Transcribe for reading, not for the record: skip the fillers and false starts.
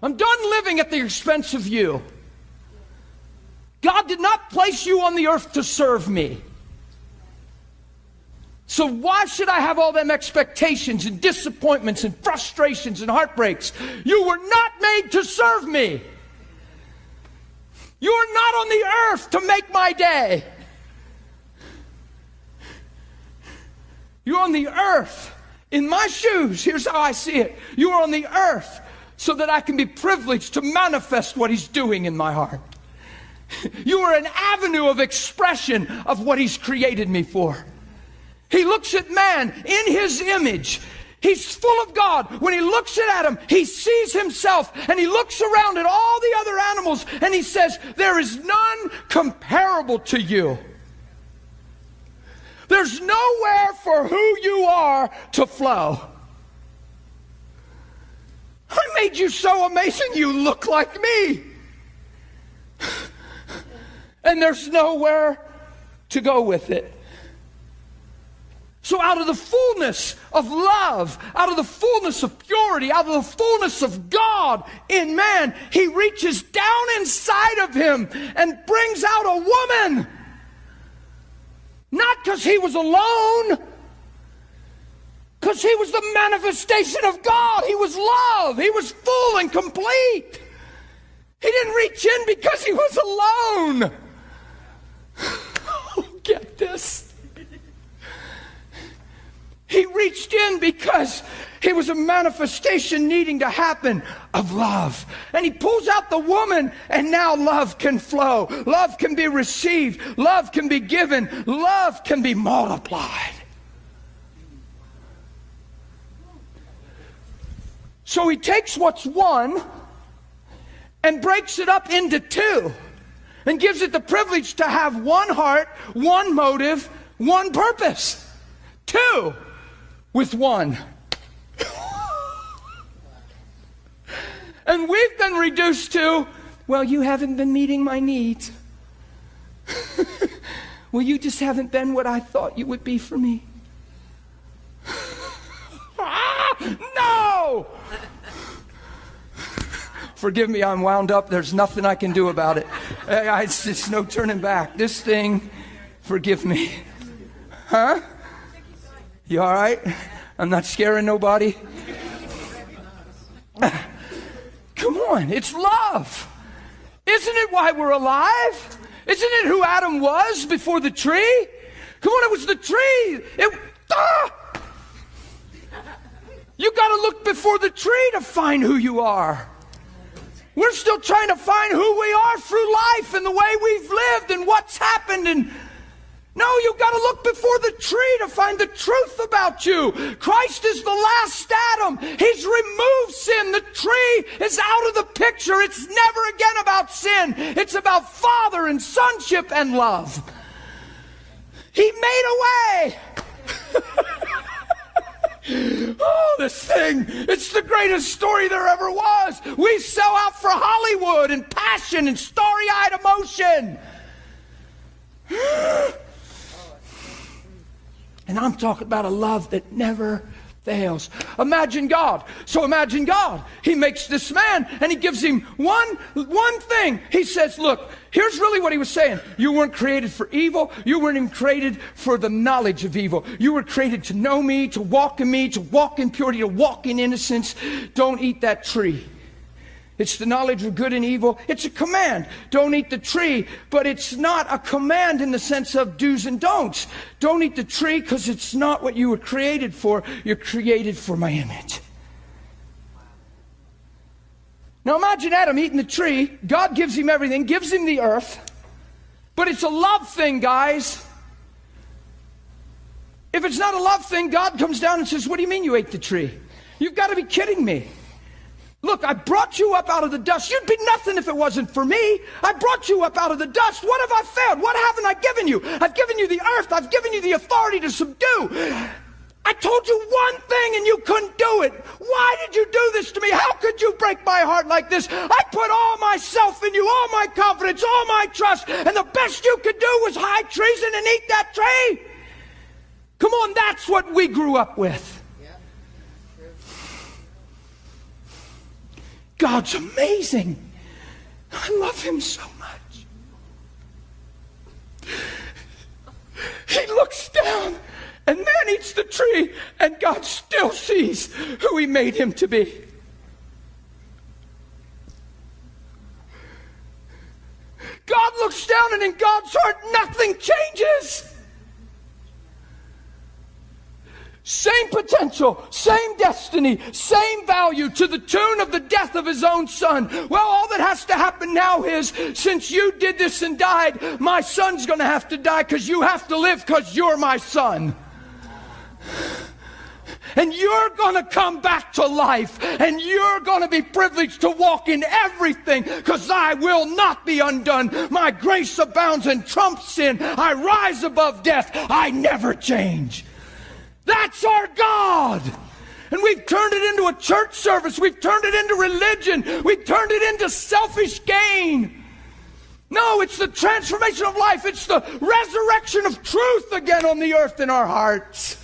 I'm done living at the expense of you. God did not place you on the earth to serve me. So why should I have all them expectations and disappointments and frustrations and heartbreaks? You were not made to serve me. You are not on the earth to make my day. You're on the earth in my shoes. Here's how I see it. You are on the earth so that I can be privileged to manifest what He's doing in my heart. You are an avenue of expression of what He's created me for. He looks at man in His image. He's full of God. When He looks at Adam, He sees Himself, and He looks around at all the other animals, and He says, there is none comparable to you. There's nowhere for who you are to flow. I made you so amazing you look like me. And there's nowhere to go with it. So out of the fullness of love, out of the fullness of purity, out of the fullness of God in man, He reaches down inside of him and brings out a woman. Not because He was alone, because He was the manifestation of God. He was love. He was full and complete. He didn't reach in because He was alone. Oh, get this. He reached in because He was a manifestation needing to happen of love. And He pulls out the woman, and now love can flow. Love can be received. Love can be given. Love can be multiplied. So He takes what's one and breaks it up into two and gives it the privilege to have one heart, one motive, one purpose. Two with one. And we've been reduced to, well, you haven't been meeting my needs. Well, you just haven't been what I thought you would be for me. No! Forgive me, I'm wound up. There's nothing I can do about it. It's just no turning back. This thing, forgive me. Huh? You all right? I'm not scaring nobody. Come on, it's love. Isn't it why we're alive? Isn't it who Adam was before the tree? Come on, it was the tree. You got to look before the tree to find who you are. We're still trying to find who we are through life and the way we've lived and what's happened. And no, you got to look before the tree to find the truth about you. Christ is the last Adam. He's removed sin. The tree is out of the picture. It's never again about sin. It's about Father and sonship and love. He made a way. Oh, this thing, it's the greatest story there ever was. We sell out for Hollywood and passion and starry-eyed emotion. And I'm talking about a love that never fails. Imagine God. So imagine God. He makes this man and He gives him one thing. He says, look, here's really what He was saying. You weren't created for evil. You weren't even created for the knowledge of evil. You were created to know me, to walk in purity, to walk in innocence. Don't eat that tree. It's the knowledge of good and evil. It's a command. Don't eat the tree. But it's not a command in the sense of do's and don'ts. Don't eat the tree because it's not what you were created for. You're created for my image. Now imagine Adam eating the tree. God gives him everything, gives him the earth. But it's a love thing, guys. If it's not a love thing, God comes down and says, what do you mean you ate the tree? You've got to be kidding me. Look, I brought you up out of the dust. You'd be nothing if it wasn't for me. I brought you up out of the dust. What have I failed? What haven't I given you? I've given you the earth. I've given you the authority to subdue. I told you one thing and you couldn't do it. Why did you do this to me? How could you break my heart like this? I put all myself in you, all my confidence, all my trust, and the best you could do was hide treason and eat that tree. Come on, that's what we grew up with. God's amazing. I love him so much. He looks down and man eats the tree and God still sees who he made him to be. God looks down and in God's heart nothing changes. Same potential, same destiny, same value to the tune of the death of his own son. Well, all that has to happen now is, since you did this and died, my son's going to have to die because you have to live because you're my son. And you're going to come back to life. And you're going to be privileged to walk in everything because I will not be undone. My grace abounds and trumps sin. I rise above death. I never change. That's our God. And we've turned it into a church service. We've turned it into religion. We've turned it into selfish gain. No, it's the transformation of life. It's the resurrection of truth again on the earth in our hearts.